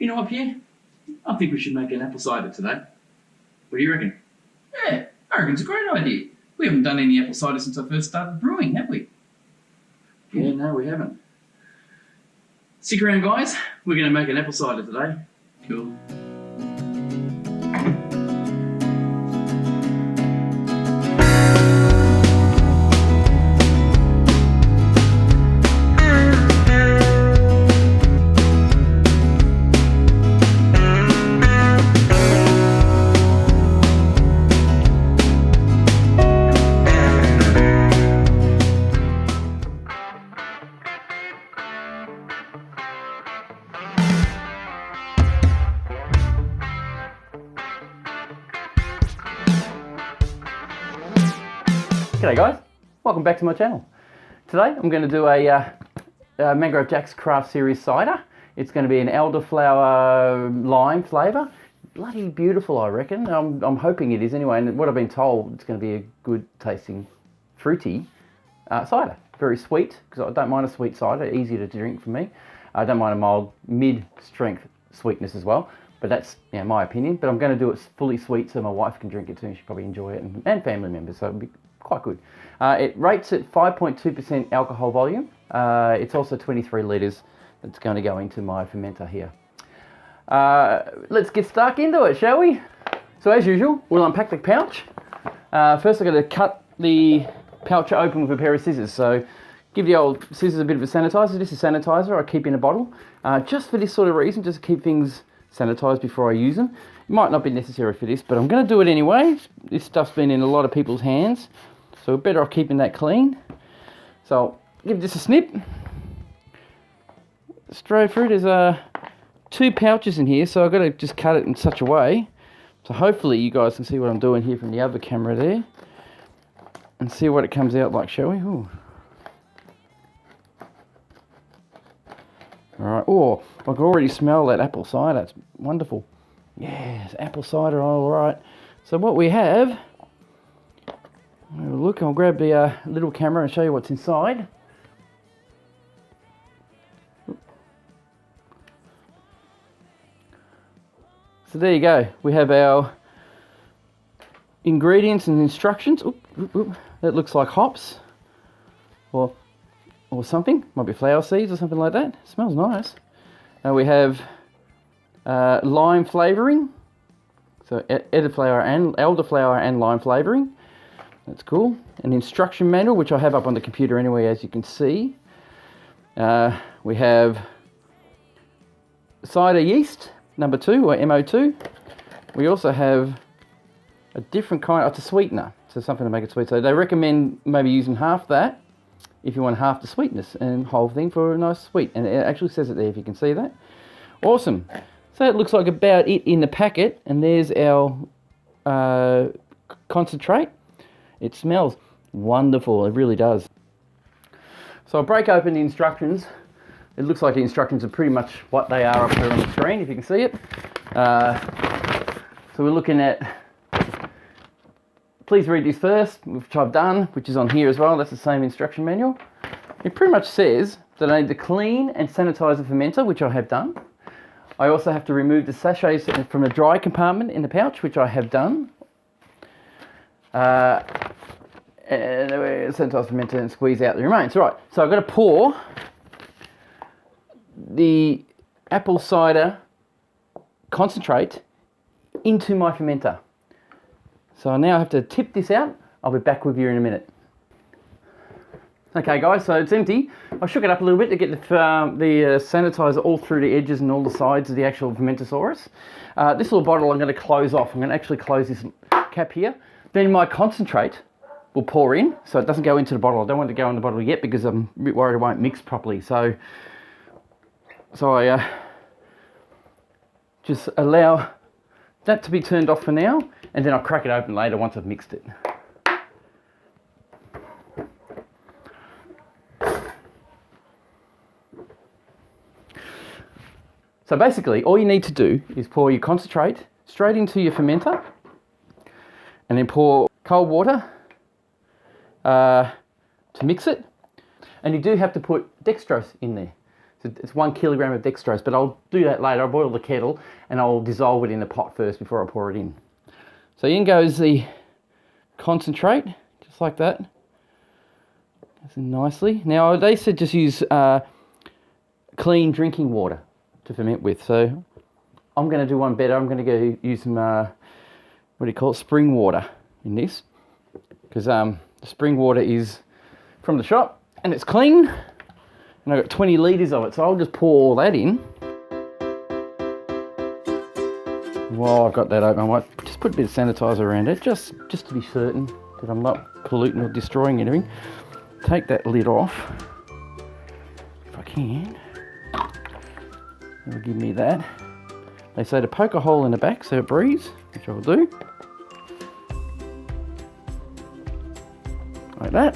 You know what, Pierre? I think we should make an apple cider today. What do you reckon? Yeah, I reckon it's a great idea. We haven't done any apple cider since I first started brewing, have we? Yeah, no, we haven't. Stick around, guys. We're going to make an apple cider today. Cool. G'day guys, welcome back to my channel. Today I'm going to do a Mangrove Jack's Craft Series cider. It's going to be an elderflower lime flavour. Bloody beautiful, I reckon. I'm hoping it is anyway, and what I've been told, it's going to be a good tasting fruity cider. Very sweet, because I don't mind a sweet cider, easy to drink for me. I don't mind a mild mid-strength sweetness as well, but that's my opinion. But I'm going to do it fully sweet so my wife can drink it too, and she'll probably enjoy it, and family members, so it'll be quite good. It rates at 5.2% alcohol volume. It's also 23 litres that's going to go into my fermenter here. Let's get stuck into it, shall we? So as usual, we'll unpack the pouch. First I've got to cut the pouch open with a pair of scissors. So give the old scissors a bit of a sanitizer. This is sanitizer I keep in a bottle. Just for this sort of reason, just to keep things sanitized before I use them. It might not be necessary for this, but I'm going to do it anyway. This stuff's been in a lot of people's hands, so we're better off keeping that clean. So I'll give this a snip. Straight through. There's two pouches in here, so I've got to just cut it in such a way. So hopefully you guys can see what I'm doing here from the other camera there. And see what it comes out like, shall we? Ooh. Alright, oh, I can already smell that apple cider. It's wonderful. Yes, apple cider, alright. So what we have, have a look, I'll grab the little camera and show you what's inside. So there you go, we have our ingredients and instructions. That looks like hops or something, might be flower seeds or something like that. It smells nice. We have lime flavouring, so elderflower and lime flavouring. That's cool. An instruction manual, which I have up on the computer anyway, as you can see. We have cider yeast, number 2, or MO2. We also have a different kind, it's a sweetener, so something to make it sweet. So they recommend maybe using half that if you want half the sweetness, and whole thing for a nice sweet. And it actually says it there if you can see that. Awesome. So it looks like about it in the packet, and there's our concentrate. It smells wonderful, it really does. So I'll break open the instructions. It looks like the instructions are pretty much what they are up there on the screen, if you can see it. So we're looking at, please read this first, which I've done, which is on here as well. That's the same instruction manual. It pretty much says that I need to clean and sanitize the fermenter, which I have done. I also have to remove the sachets from the dry compartment in the pouch, which I have done. And sanitize fermenter and squeeze out the remains. Right, so I've got to pour the apple cider concentrate into my fermenter. So I now have to tip this out. I'll be back with you in a minute. Okay guys, so it's empty. I shook it up a little bit to get the sanitizer all through the edges and all the sides of the actual fermentosaurus. This little bottle I'm going to close off. I'm going to actually close this cap here. Then my concentrate will pour in, so it doesn't go into the bottle. I don't want it to go in the bottle yet because I'm a bit worried it won't mix properly. So I just allow that to be turned off for now, and then I'll crack it open later once I've mixed it. So basically, all you need to do is pour your concentrate straight into your fermenter, and then pour cold water to mix it. And you do have to put dextrose in there. It's 1 kilogram of dextrose, but I'll do that later. I'll boil the kettle and I'll dissolve it in the pot first before I pour it in. So in goes the concentrate, just like that. Goes in nicely. Now they said just use clean drinking water to ferment with. So I'm going to do one better. I'm going to go use some, what do you call it, spring water in this. Because the spring water is from the shop and it's clean. And I've got 20 litres of it, so I'll just pour all that in. While I've got that open, I might just put a bit of sanitizer around it, just to be certain that I'm not polluting or destroying anything. Take that lid off, if I can. It'll give me that. They say to poke a hole in the back so it breathes, which I'll do. Like that.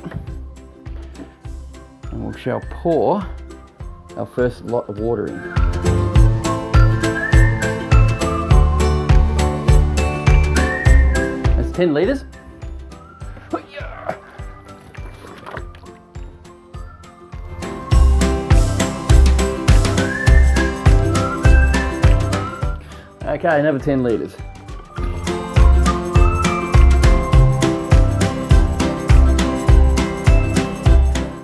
And we shall pour our first lot of water in. That's 10 litres. Okay, another 10 litres.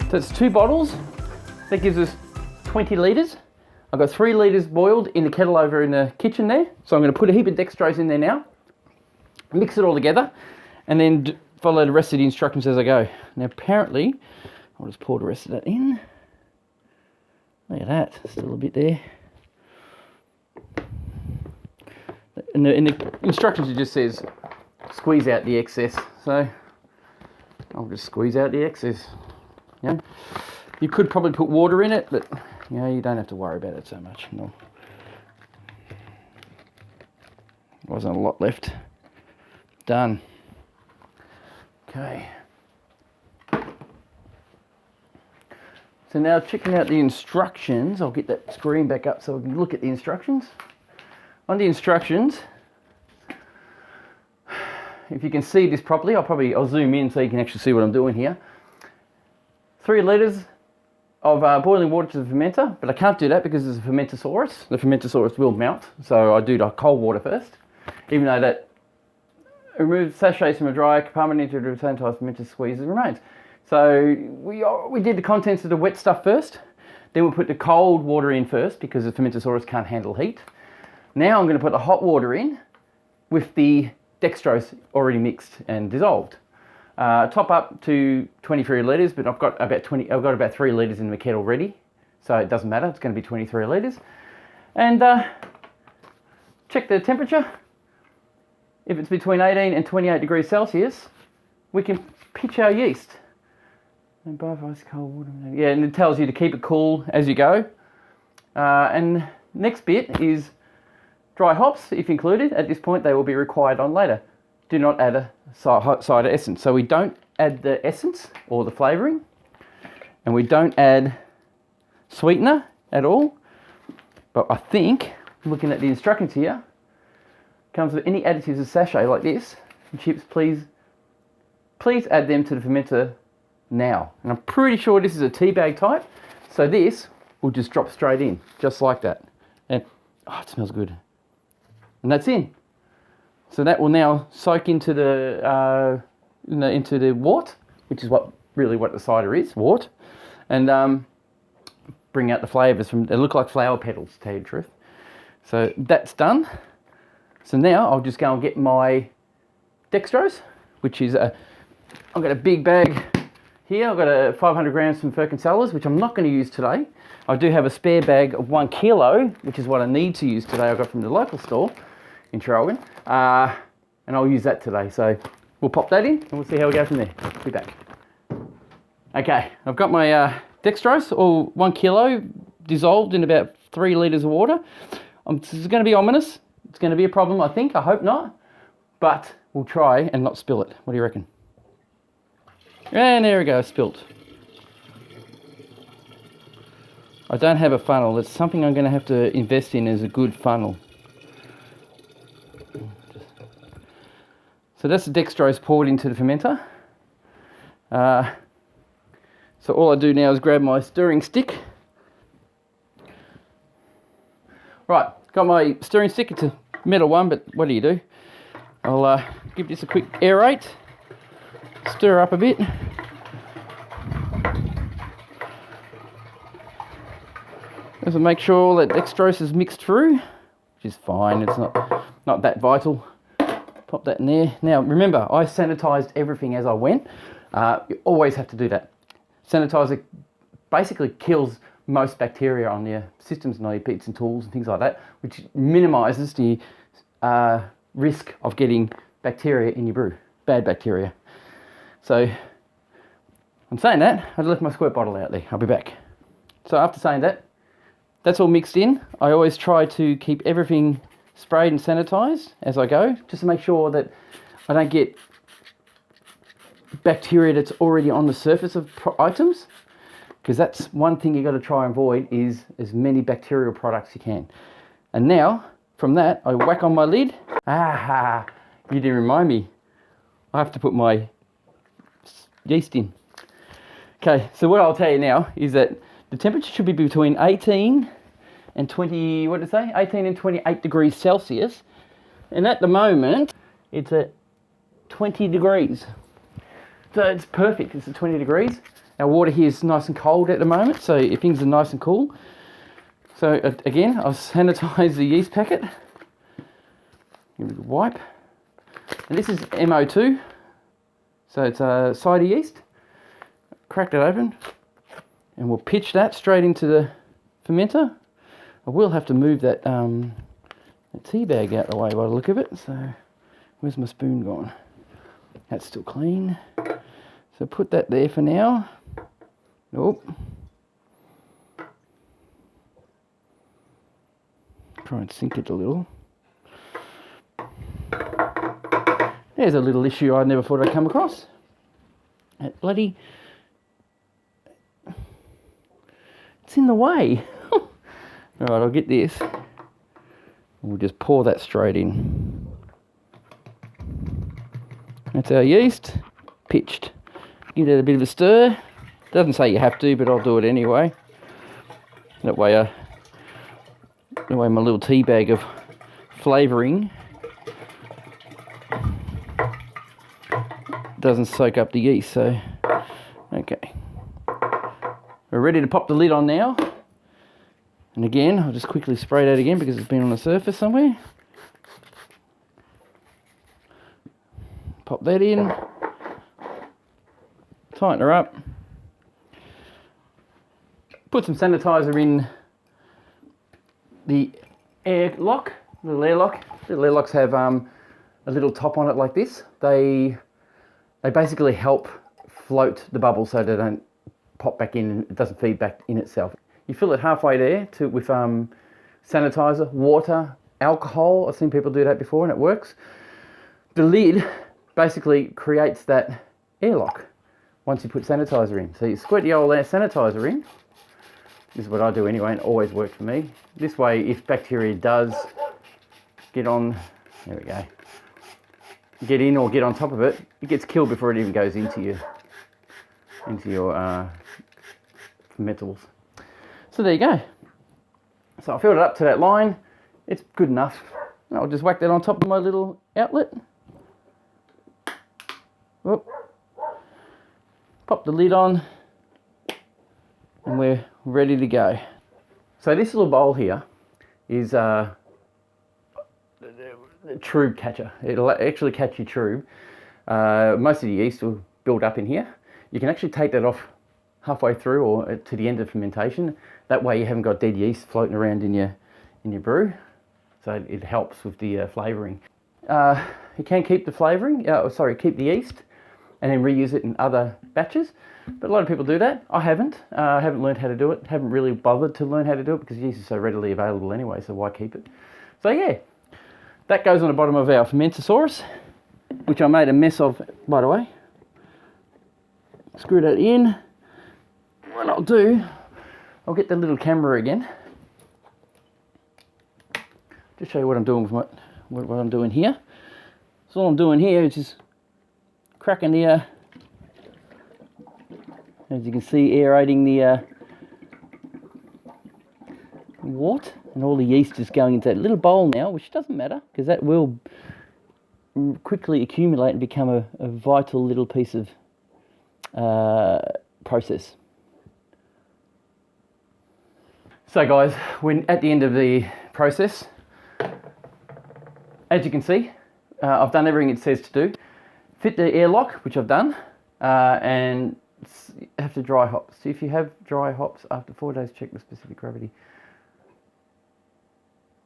So it's 2 bottles. That gives us 20 litres. I've got 3 litres boiled in the kettle over in the kitchen there. So I'm going to put a heap of dextrose in there now. Mix it all together and then follow the rest of the instructions as I go. Now apparently, I'll just pour the rest of that in. Look at that, still a bit there. In the instructions it just says squeeze out the excess. So I'll just squeeze out the excess. Yeah. You could probably put water in it, but you know, you don't have to worry about it so much. No. Wasn't a lot left. Done. Okay. So now checking out the instructions, I'll get that screen back up so we can look at the instructions. On the instructions, if you can see this properly, I'll zoom in so you can actually see what I'm doing here. 3 litres of boiling water to the fermenter, but I can't do that because there's a fermentosaurus. The fermentosaurus will melt, so I do the cold water first, even though that removes sachets from a dry compartment into the sanitized fermenter squeezes remains. So we did the contents of the wet stuff first, then we'll put the cold water in first because the fermentosaurus can't handle heat. Now I'm going to put the hot water in with the dextrose already mixed and dissolved. Top up to 23 litres, but I've got about 3 litres in the kettle ready, so it doesn't matter. It's going to be 23 litres. And check the temperature. If it's between 18 and 28 degrees Celsius, we can pitch our yeast. And above ice cold water. Yeah, and it tells you to keep it cool as you go. And next bit is dry hops, if included. At this point, they will be required on later. Do not add a cider essence. So we don't add the essence or the flavouring, and we don't add sweetener at all. But I think, looking at the instructions here, comes with any additives of sachet like this. And chips, please add them to the fermenter now. And I'm pretty sure this is a tea bag type, so this will just drop straight in, just like that. And oh, it smells good. And that's in. So that will now soak into the wort, which is what the cider is, wort, and bring out the flavours from. They look like flower petals, to tell you the truth. So that's done. So now I'll just go and get my dextrose, which is I've got a big bag here. I've got a 500 grams from Firkin Cellars, which I'm not going to use today. I do have a spare bag of 1 kilo, which is what I need to use today. I got from the local store in Traralgon, and I'll use that today. So we'll pop that in and we'll see how we go from there. Be back. Okay, I've got my dextrose, or 1 kilo, dissolved in about 3 litres of water. This is going to be ominous. It's going to be a problem, I think. I hope not. But we'll try and not spill it. What do you reckon? And there we go, spilt. I don't have a funnel. It's something I'm going to have to invest in, as a good funnel. So that's the dextrose poured into the fermenter. So all I do now is grab my stirring stick Right, got my stirring stick. It's a metal one, but what do? I'll give this a quick aerate. Stir up a bit. Just to make sure all that dextrose is mixed through, which is fine. It's not that vital. Pop that in there. Now remember, I sanitized everything as I went. You always have to do that. Sanitizer basically kills most bacteria on your systems and all your pits and tools and things like that, which minimises the risk of getting bacteria in your brew, bad bacteria. So I'm saying that, I left my squirt bottle out there. I'll be back. So after saying that, that's all mixed in. I always try to keep everything sprayed and sanitized as I go, just to make sure that I don't get bacteria that's already on the surface of items, because that's one thing you got to try and avoid, is as many bacterial products you can. And now from that I whack on my lid. You didn't remind me, I have to put my yeast in. Okay, so what I'll tell you now is that the temperature should be between 18 and 20, what did it say? 18 and 28 degrees Celsius. And at the moment, it's at 20 degrees. So it's perfect, it's at 20 degrees. Our water here is nice and cold at the moment, so things are nice and cool. So again, I'll sanitize the yeast packet. Give it a wipe. And this is MO2. So it's a cider yeast. Crack that open. And we'll pitch that straight into the fermenter. I will have to move that tea bag out the way by the look of it. So where's my spoon gone? That's still clean. So put that there for now. Nope. Try and sink it a little. There's a little issue I never thought I'd come across. That bloody... it's in the way. Alright, I'll get this. We'll just pour that straight in. That's our yeast, pitched. Give that a bit of a stir. Doesn't say you have to, but I'll do it anyway. That way my little tea bag of flavouring doesn't soak up the yeast. So, okay. We're ready to pop the lid on now. And again, I'll just quickly spray that again because it's been on the surface somewhere. Pop that in. Tighten her up. Put some sanitizer in the airlock, little airlock. Little airlocks have a little top on it like this. They basically help float the bubbles so they don't pop back in and it doesn't feed back in itself. You fill it halfway there with sanitizer, water, alcohol. I've seen people do that before and it works. The lid basically creates that airlock once you put sanitizer in. So you squirt the old sanitizer in. This is what I do anyway, and it always worked for me. This way, if bacteria does get on, there we go, get in or get on top of it, it gets killed before it even goes into your metals. So there you go. So I filled it up to that line. It's good enough. And I'll just whack that on top of my little outlet. Whoop. Pop the lid on. And we're ready to go. So this little bowl here is a trube catcher. It'll actually catch your trube. Most of the yeast will build up in here. You can actually take that off halfway through or to the end of fermentation. That way you haven't got dead yeast floating around in your brew. So it helps with the flavouring. You can keep the flavouring, keep the yeast and then reuse it in other batches. But a lot of people do that. I haven't. I haven't learned how to do it. Haven't really bothered to learn how to do it because yeast is so readily available anyway, so why keep it? So yeah, that goes on the bottom of our fermentosaurus, which I made a mess of, by the way. Screw that in. What I'll do, I'll get the little camera again. Just show you what I'm doing with what I'm doing here. So all I'm doing here is just cracking the, as you can see, aerating the wort, and all the yeast is going into that little bowl now, which doesn't matter because that will quickly accumulate and become a vital little piece of process. So guys, we're at the end of the process. As you can see, I've done everything it says to do. Fit the airlock, which I've done, and have to dry hops. See if you have dry hops after 4 days, check the specific gravity.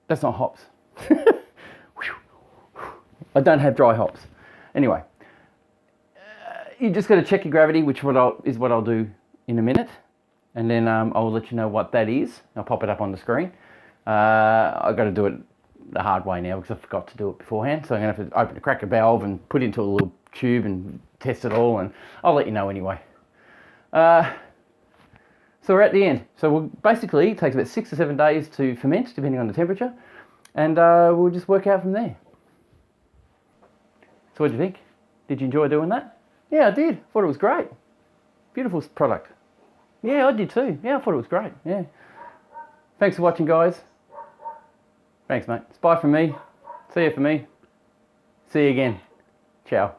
That's not hops. I don't have dry hops. Anyway, you just got to check your gravity, which is what I'll do in a minute, and then I'll let you know what that is. I'll pop it up on the screen. I've got to do it the hard way now because I forgot to do it beforehand. So I'm going to have to open the cracker valve and put it into a little tube and test it all, and I'll let you know anyway. So we're at the end. So basically it takes about 6 to 7 days to ferment, depending on the temperature, and we'll just work out from there. So what do you think? Did you enjoy doing that? Yeah, I did. Thought it was great. Beautiful product. Yeah, I did too. Yeah, I thought it was great. Yeah. Thanks for watching, guys. Thanks, mate. It's bye from me. See you for me. See you again. Ciao.